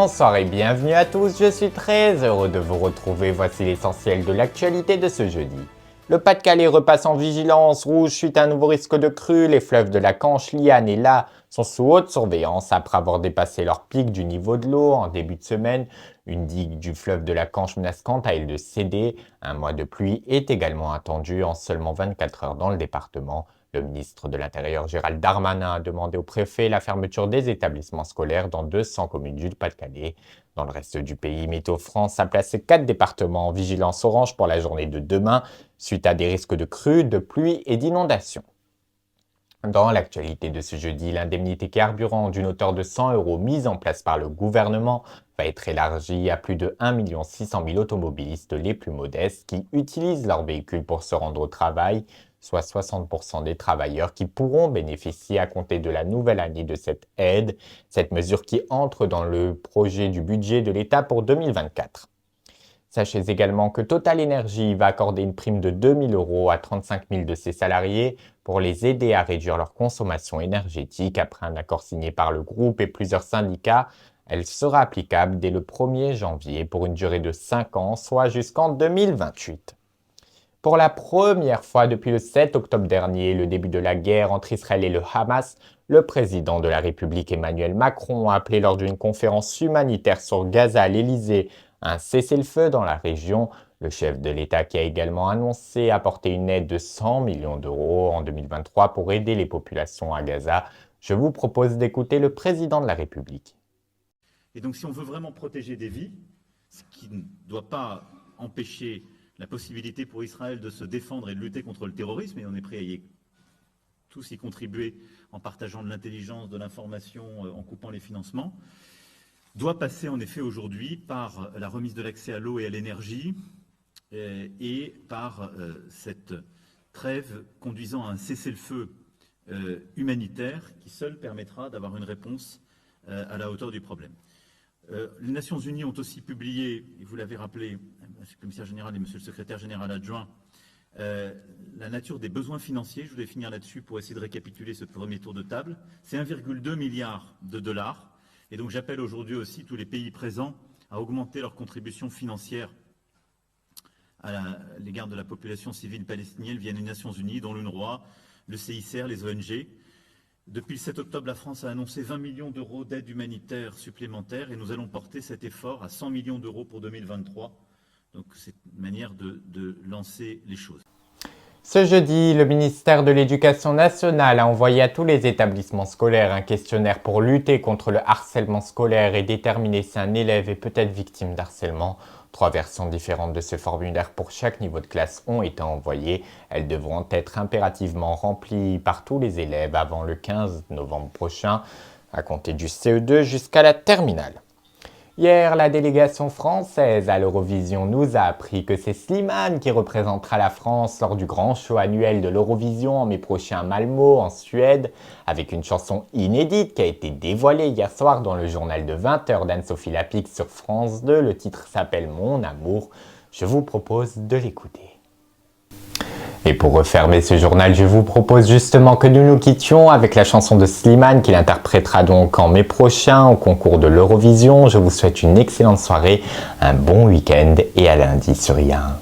Bonsoir et bienvenue à tous, je suis très heureux de vous retrouver, voici l'essentiel de l'actualité de ce jeudi. Le Pas-de-Calais repasse en vigilance rouge suite à un nouveau risque de crue, les fleuves de la Canche, l'Yonne et l'Aa sont sous haute surveillance après avoir dépassé leur pic du niveau de l'eau en début de semaine. Une digue du fleuve de la Canche menace quant à elle de céder, un mois de pluie est également attendu en seulement 24 heures dans le département. Le ministre de l'Intérieur Gérald Darmanin a demandé au préfet la fermeture des établissements scolaires dans 200 communes du Pas-de-Calais. Dans le reste du pays, Météo France a placé 4 départements en vigilance orange pour la journée de demain, suite à des risques de crues, de pluie et d'inondations. Dans l'actualité de ce jeudi, l'indemnité carburant d'une hauteur de 100 € mise en place par le gouvernement va être élargie à plus de 1 600 000 automobilistes les plus modestes qui utilisent leur véhicule pour se rendre au travail, soit 60% des travailleurs qui pourront bénéficier à compter de la nouvelle année de cette aide, cette mesure qui entre dans le projet du budget de l'État pour 2024. Sachez également que Total Energy va accorder une prime de 2 000 € à 35 000 de ses salariés pour les aider à réduire leur consommation énergétique après un accord signé par le groupe et plusieurs syndicats. Elle sera applicable dès le 1er janvier pour une durée de 5 ans, soit jusqu'en 2028. Pour la première fois depuis le 7 octobre dernier, le début de la guerre entre Israël et le Hamas, le président de la République Emmanuel Macron a appelé lors d'une conférence humanitaire sur Gaza à l'Élysée un cessez-le-feu dans la région. Le chef de l'État qui a également annoncé apporter une aide de 100 millions d'euros en 2023 pour aider les populations à Gaza. Je vous propose d'écouter le président de la République. Et donc si on veut vraiment protéger des vies, ce qui ne doit pas empêcher la possibilité pour Israël de se défendre et de lutter contre le terrorisme, et on est prêt à tous y contribuer en partageant de l'intelligence, de l'information, en coupant les financements, doit passer en effet aujourd'hui par la remise de l'accès à l'eau et à l'énergie et par cette trêve conduisant à un cessez-le-feu humanitaire qui seul permettra d'avoir une réponse à la hauteur du problème. Les Nations Unies ont aussi publié, et vous l'avez rappelé, Monsieur le Commissaire général et Monsieur le Secrétaire général adjoint, la nature des besoins financiers. Je voulais finir là-dessus pour essayer de récapituler ce premier tour de table. C'est 1,2 milliard de dollars. Et donc j'appelle aujourd'hui aussi tous les pays présents à augmenter leur contribution financière à l'égard de la population civile palestinienne via les Nations Unies, dont l'UNRWA, le CICR, les ONG. Depuis le 7 octobre, la France a annoncé 20 millions d'euros d'aide humanitaire supplémentaire et nous allons porter cet effort à 100 millions d'euros pour 2023. Donc c'est une manière de lancer les choses. Ce jeudi, le ministère de l'Éducation nationale a envoyé à tous les établissements scolaires un questionnaire pour lutter contre le harcèlement scolaire et déterminer si un élève est peut-être victime d'harcèlement. 3 versions différentes de ce formulaire pour chaque niveau de classe ont été envoyées. Elles devront être impérativement remplies par tous les élèves avant le 15 novembre prochain, à compter du CE2 jusqu'à la terminale. Hier, la délégation française à l'Eurovision nous a appris que c'est Slimane qui représentera la France lors du grand show annuel de l'Eurovision en mai prochain à Malmö, en Suède, avec une chanson inédite qui a été dévoilée hier soir dans le journal de 20h d'Anne-Sophie Lapix sur France 2. Le titre s'appelle Mon amour. Je vous propose de l'écouter. Et pour refermer ce journal, je vous propose justement que nous nous quittions avec la chanson de Slimane qu'il interprétera donc en mai prochain au concours de l'Eurovision. Je vous souhaite une excellente soirée, un bon week-end et à lundi sur IAN.